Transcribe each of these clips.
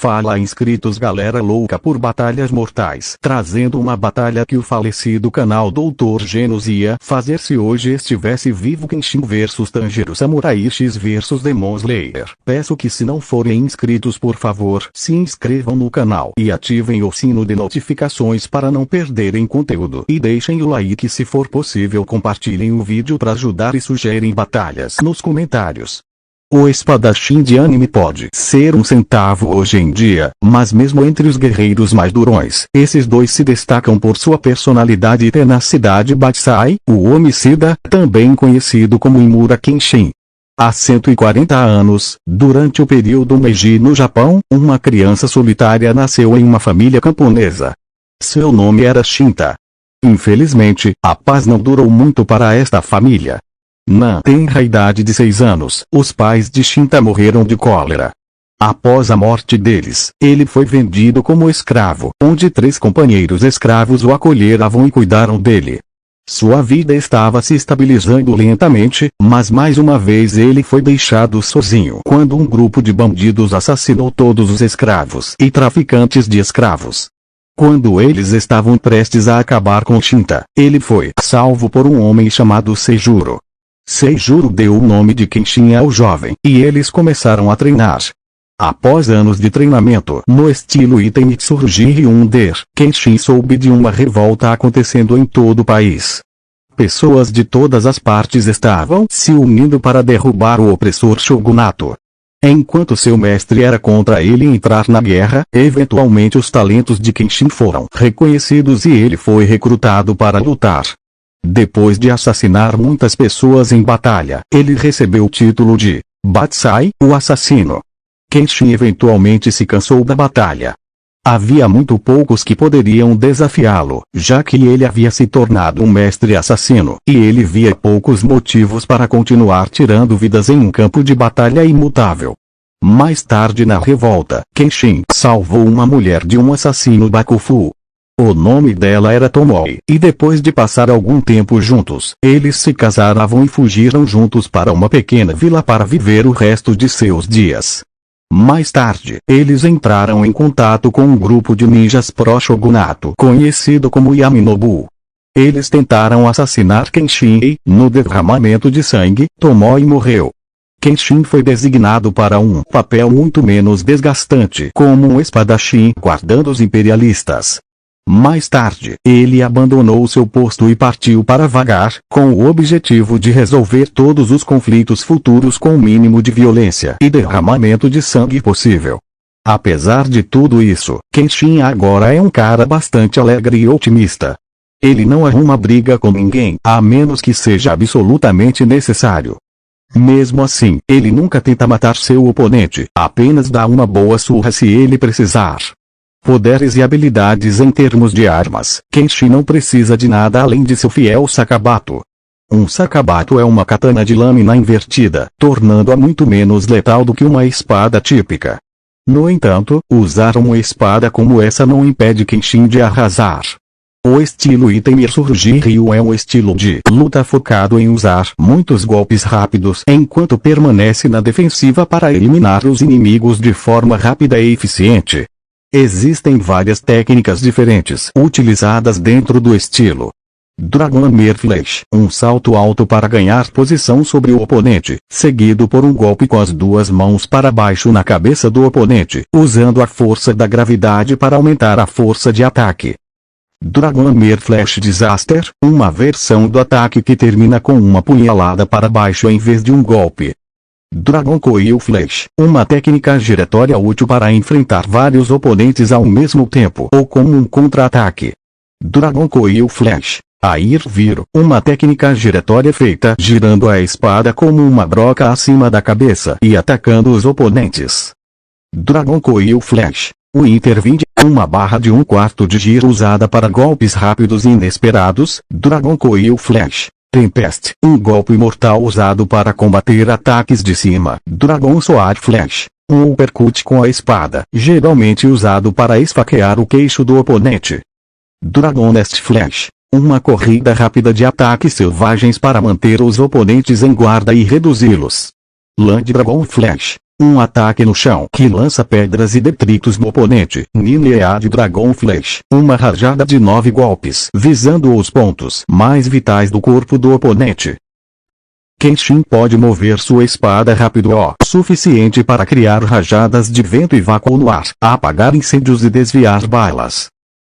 Fala inscritos, galera louca por batalhas mortais, trazendo uma batalha que o falecido canal Dr. Genos ia fazer se hoje estivesse vivo. Kenshin vs Tanjiro Samurai X vs Demon Slayer. Peço que, se não forem inscritos, por favor, se inscrevam no canal e ativem o sino de notificações para não perderem conteúdo. E deixem o like, se for possível compartilhem o vídeo para ajudar e sugerem batalhas nos comentários. O espadachim de anime pode ser um centavo hoje em dia, mas mesmo entre os guerreiros mais durões, esses dois se destacam por sua personalidade e tenacidade. Batsai, o homicida, também conhecido como Imura Kenshin. Há 140 anos, durante o período Meiji no Japão, uma criança solitária nasceu em uma família camponesa. Seu nome era Shinta. Infelizmente, a paz não durou muito para esta família. Na tenra idade de 6 anos, os pais de Shinta morreram de cólera. Após a morte deles, ele foi vendido como escravo, onde 3 companheiros escravos o acolheram e cuidaram dele. Sua vida estava se estabilizando lentamente, mas mais uma vez ele foi deixado sozinho quando um grupo de bandidos assassinou todos os escravos e traficantes de escravos. Quando eles estavam prestes a acabar com Shinta, ele foi salvo por um homem chamado Seijuro. Seijuro deu o nome de Kenshin ao jovem, e eles começaram a treinar. Após anos de treinamento no estilo Iten Itsurugi Hyunder, Kenshin soube de uma revolta acontecendo em todo o país. Pessoas de todas as partes estavam se unindo para derrubar o opressor shogunato. Enquanto seu mestre era contra ele entrar na guerra, eventualmente os talentos de Kenshin foram reconhecidos e ele foi recrutado para lutar. Depois de assassinar muitas pessoas em batalha, ele recebeu o título de Batsai, o assassino. Kenshin eventualmente se cansou da batalha. Havia muito poucos que poderiam desafiá-lo, já que ele havia se tornado um mestre assassino, e ele via poucos motivos para continuar tirando vidas em um campo de batalha imutável. Mais tarde na revolta, Kenshin salvou uma mulher de um assassino Bakufu. O nome dela era Tomoe, e depois de passar algum tempo juntos, eles se casaram e fugiram juntos para uma pequena vila para viver o resto de seus dias. Mais tarde, eles entraram em contato com um grupo de ninjas pró-shogunato conhecido como Yaminobu. Eles tentaram assassinar Kenshin e, no derramamento de sangue, Tomoe morreu. Kenshin foi designado para um papel muito menos desgastante como um espadachim guardando os imperialistas. Mais tarde, ele abandonou seu posto e partiu para vagar, com o objetivo de resolver todos os conflitos futuros com o mínimo de violência e derramamento de sangue possível. Apesar de tudo isso, Kenshin agora é um cara bastante alegre e otimista. Ele não arruma briga com ninguém, a menos que seja absolutamente necessário. Mesmo assim, ele nunca tenta matar seu oponente, apenas dá uma boa surra se ele precisar. Poderes e habilidades em termos de armas, Kenshin não precisa de nada além de seu fiel Sakabato. Um Sakabato é uma katana de lâmina invertida, tornando-a muito menos letal do que uma espada típica. No entanto, usar uma espada como essa não impede Kenshin de arrasar. O estilo Iten Itsurugi Ryu é um estilo de luta focado em usar muitos golpes rápidos enquanto permanece na defensiva para eliminar os inimigos de forma rápida e eficiente. Existem várias técnicas diferentes utilizadas dentro do estilo. Dragon Hammer Flash, um salto alto para ganhar posição sobre o oponente, seguido por um golpe com as 2 mãos para baixo na cabeça do oponente, usando a força da gravidade para aumentar a força de ataque. Dragon Hammer Flash Disaster, uma versão do ataque que termina com uma punhalada para baixo em vez de um golpe. Dragon Coil Flash, uma técnica giratória útil para enfrentar vários oponentes ao mesmo tempo ou como um contra-ataque. Dragon Coil Flash, Air Viro, uma técnica giratória feita girando a espada como uma broca acima da cabeça e atacando os oponentes. Dragon Coil Flash, Interwind, uma barra de 1/4 de giro usada para golpes rápidos e inesperados. Dragon Coil Flash Tempest, um golpe mortal usado para combater ataques de cima. Dragon Sword Flash, um uppercut com a espada, geralmente usado para esfaquear o queixo do oponente. Dragon Nest Flash, uma corrida rápida de ataques selvagens para manter os oponentes em guarda e reduzi-los. Land Dragon Flash, Um ataque no chão que lança pedras e detritos no oponente. Ninja Dragon Flash. Uma rajada de 9 golpes, visando os pontos mais vitais do corpo do oponente. Kenshin pode mover sua espada rápido o suficiente para criar rajadas de vento e vácuo no ar, apagar incêndios e desviar balas.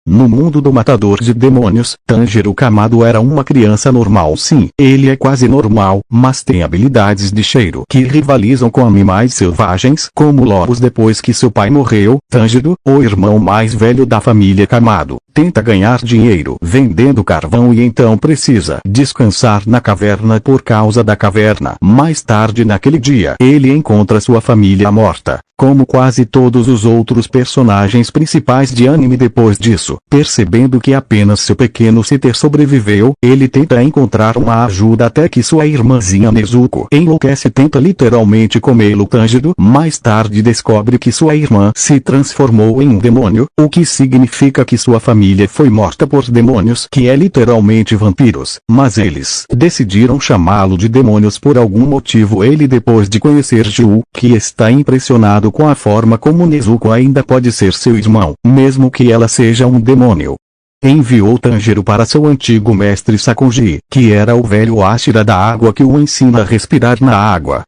No mundo do matador de demônios, Tanjiro Kamado era uma criança normal. Sim, ele é quase normal, mas tem habilidades de cheiro que rivalizam com animais selvagens, como lobos. Depois que seu pai morreu, Tanjiro, o irmão mais velho da família Kamado, tenta ganhar dinheiro vendendo carvão e então precisa descansar na caverna por causa da caverna. Mais tarde naquele dia, ele encontra sua família morta, como quase todos os outros personagens principais de anime. Depois disso, percebendo que apenas seu pequeno Citer sobreviveu, ele tenta encontrar uma ajuda até que sua irmãzinha Nezuko enlouquece e tenta literalmente comê-lo. Tanjiro mais tarde descobre que sua irmã se transformou em um demônio, o que significa que sua família foi morta por demônios, que é literalmente vampiros, mas eles decidiram chamá-lo de demônios por algum motivo. Ele, depois de conhecer Ju, que está impressionado com a forma como Nezuko ainda pode ser seu irmão, mesmo que ela seja um demônio, enviou Tanjiro para seu antigo mestre Sakonji, que era o velho Ashira da água que o ensina a respirar na água.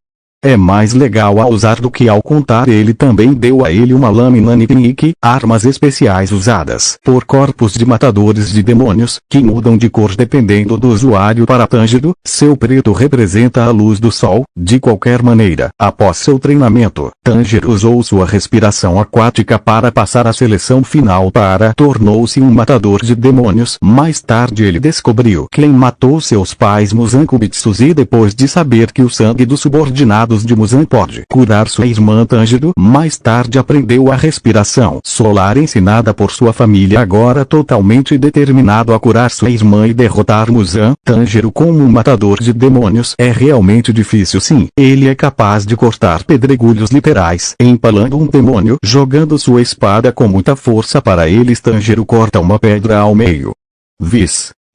É mais legal a usar do que ao contar. Ele também deu a ele uma lâmina Nipnik, armas especiais usadas por corpos de matadores de demônios, que mudam de cor dependendo do usuário. Para Tanjiro, seu preto representa a luz do sol. De qualquer maneira, após seu treinamento, Tanjiro usou sua respiração aquática para passar a seleção final. Tornou-se um matador de demônios. Mais tarde ele descobriu quem matou seus pais Muzan-Kubitsus, e depois de saber que o sangue dos subordinados de Muzan pode curar sua irmã, Tanjiro mais tarde aprendeu a respiração solar ensinada por sua família. Agora totalmente determinado a curar sua irmã e derrotar Muzan, Tanjiro como um matador de demônios é realmente difícil. Sim, ele é capaz de cortar pedregulhos literais empalando um demônio jogando sua espada com muita força. Para eles, Tanjiro corta uma pedra ao meio.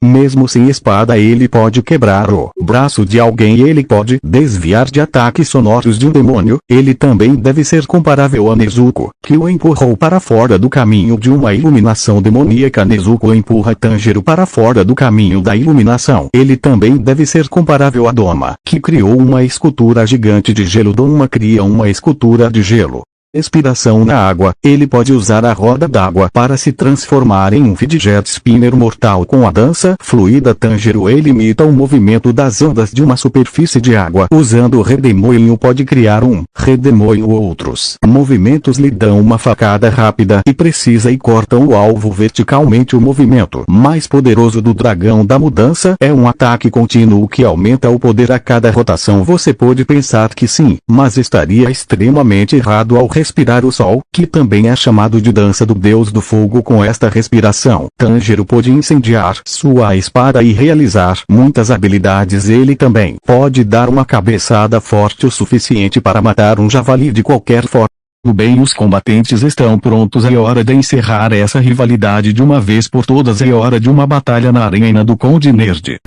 Mesmo sem espada, ele pode quebrar o braço de alguém e ele pode desviar de ataques sonoros de um demônio. Ele também deve ser comparável a Nezuko, que o empurrou para fora do caminho de uma iluminação demoníaca. Nezuko empurra Tanjiro para fora do caminho da iluminação. Ele também deve ser comparável a Doma, que criou uma escultura gigante de gelo. Doma cria uma escultura de gelo. Expiração na água. Ele pode usar a roda d'água para se transformar em um fidget spinner mortal com a dança fluida. Tanjiro imita o movimento das ondas de uma superfície de água. Usando o redemoinho pode criar um redemoinho. Outros movimentos lhe dão uma facada rápida e precisa e cortam o alvo verticalmente. O movimento mais poderoso do dragão da mudança é um ataque contínuo que aumenta o poder a cada rotação. Você pode pensar que sim, mas estaria extremamente errado ao respirar o sol, que também é chamado de dança do deus do fogo. Com esta respiração, Tanjiro pode incendiar sua espada e realizar muitas habilidades. Ele também pode dar uma cabeçada forte o suficiente para matar um javali de qualquer forma. Bem, os combatentes estão prontos. É hora de encerrar essa rivalidade de uma vez por todas. É hora de uma batalha na arena do Conde Nerd.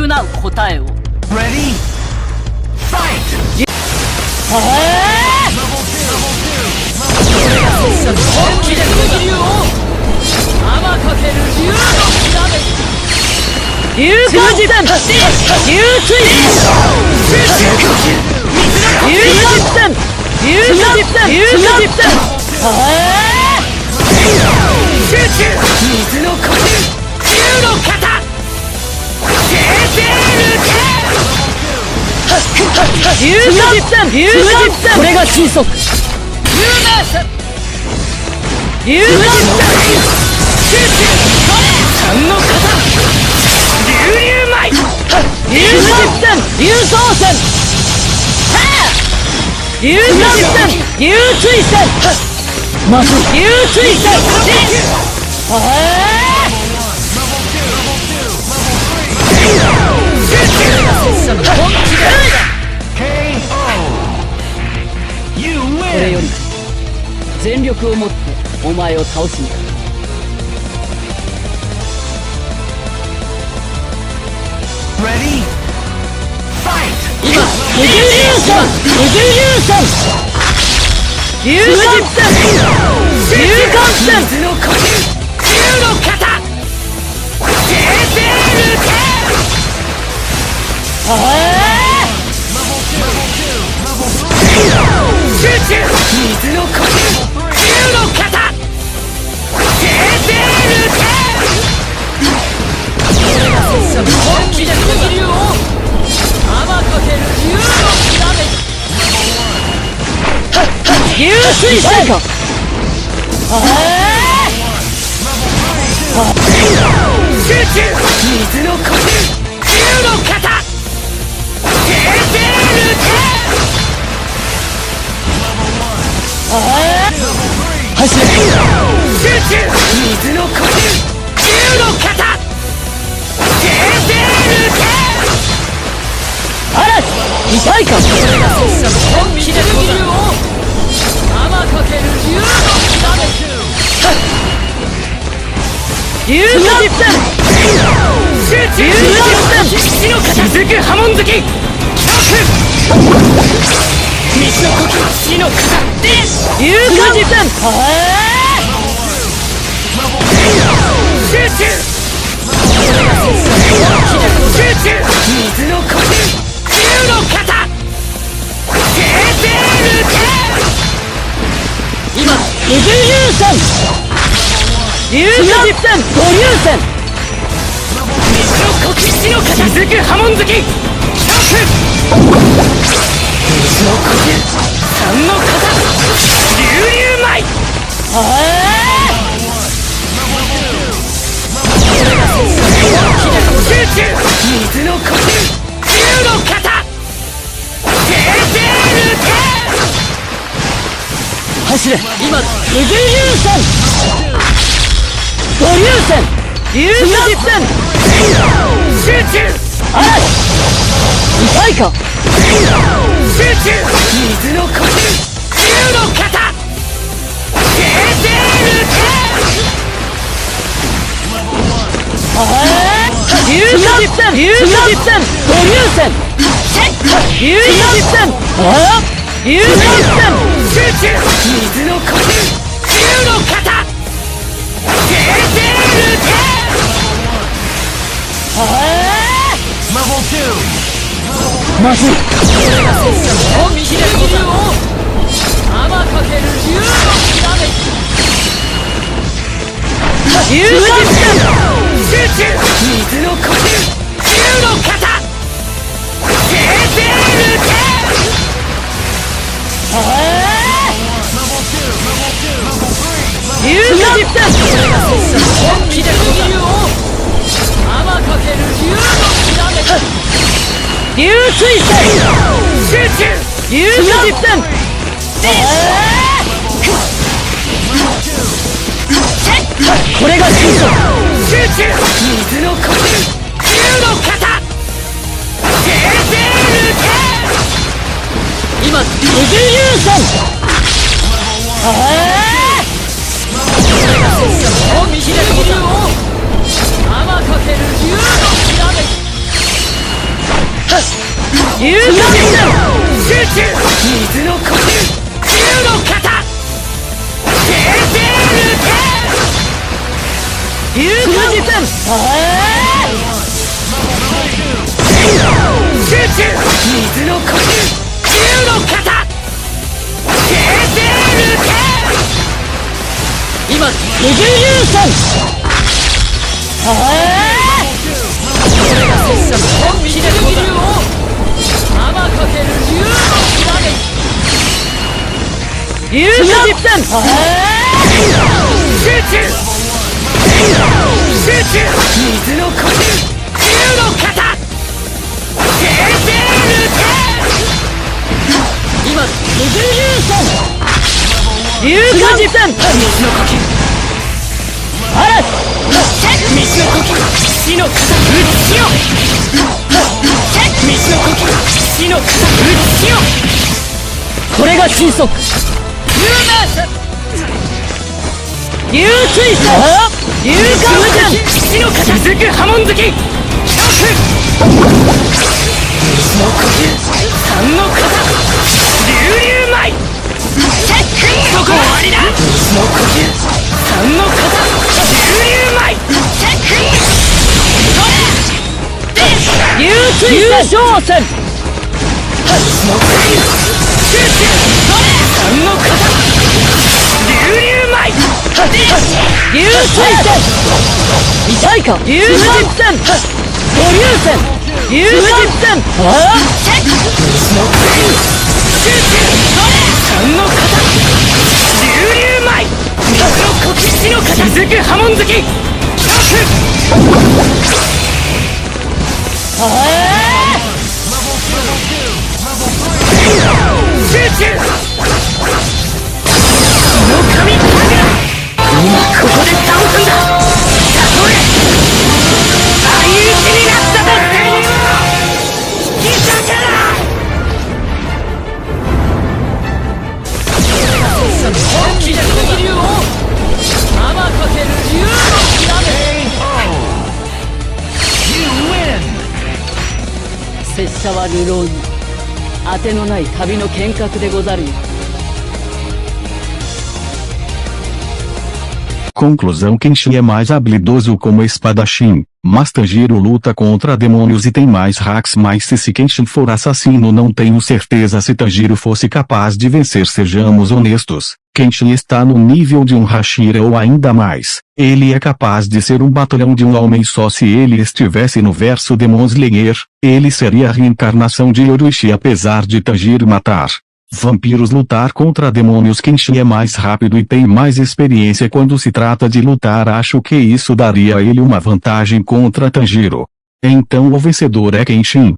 Ready? Fight! 本気で空気流を天かける竜の鍋流感流水集中水の呼吸竜の型出てるけこれが神速流の型流流舞流送線流水線まず流水線これより全力をもってお前を倒すんだ。Ready? Fight! 今、無重流線流感戦流感戦水の呼吸竜の肩生成ルテ集中水の呼吸竜の肩生成ルテ本気で小竜を甘かける竜のダメ流水戦集中水の呼吸竜の肩生成ルテ走れ集中水の呼吸竜の肩生成ルテ嵐痛いか本気で小竜を甘かける竜のダメ竜感戦集中竜感戦血の肩続く波紋突き極水の呼吸血の肩竜感戦集中集中水の呼吸竜の肩生成ルテ今無重流戦竜感戦五流戦水の呼吸血の肩続く波紋突き極水の呼吸三の肩流流舞集中水の呼吸竜の肩生成ルテ走れ今無重流戦五流戦竜感戦集中嵐痛いか集中水の呼吸竜の肩生成ルテ竜感戦竜感戦五流戦竜感戦竜感戦集中水の呼吸竜の肩生成ルテまずい本気で小竜を甘かける竜のダメ竜感戦集中水の呼吸竜の肩生成ルテ竜感戦本気で小竜を甘かける竜のダメ流水戦集中竜感戦これが真相集中水の呼吸竜の肩生成ルテ今無重流戦本気で小竜を甘かける竜のダメ竜感戦集中水の呼吸竜の肩生成ルテ竜感戦集中水の呼吸竜の肩生成ルテ今無重流戦本気で小竜を甘かける竜のダメ竜感戦集中集中水の呼吸竜の肩生成ルテ今無重流戦竜感戦水の呼吸嵐水の呼吸死の肩打ちしよ水の呼吸死の肩打ちしよこれが真相流水戦流感戦死の肩続く波紋突き水の呼吸三の肩流流舞そこ終わりだ。水の呼吸、三の型、流流舞。流水昇戦。水の呼吸、集中。三の型、流流舞。流水戦。痛いか。流水戦。五流戦。流水戦。ああ。水の呼吸、集中。三の型、流流舞。水の呼吸の型、続く波紋突き。ああ。集中。その神タグ、今ここで倒すんだ。たとえ相打ちになったとしても引き裂けない。本気で流流を玉かける竜のきらめ。拙者は流浪人、当てのない旅の剣客でござるよ。Conclusão: Kenshin é mais habilidoso como espadachim, mas Tanjiro luta contra demônios e tem mais hacks. Mas se Kenshin for assassino, não tenho certeza se Tanjiro fosse capaz de vencer. Sejamos honestos, Kenshin está no nível de um Hashira ou ainda mais. Ele é capaz de ser um batalhão de um homem só. Se ele estivesse no verso Demon Slayer, ele seria a reencarnação de Yoruichi. Apesar de Tanjiro matar vampiros, lutar contra demônios, Kenshin é mais rápido e tem mais experiência quando se trata de lutar. Acho que isso daria a ele uma vantagem contra Tanjiro. Então o vencedor é Kenshin.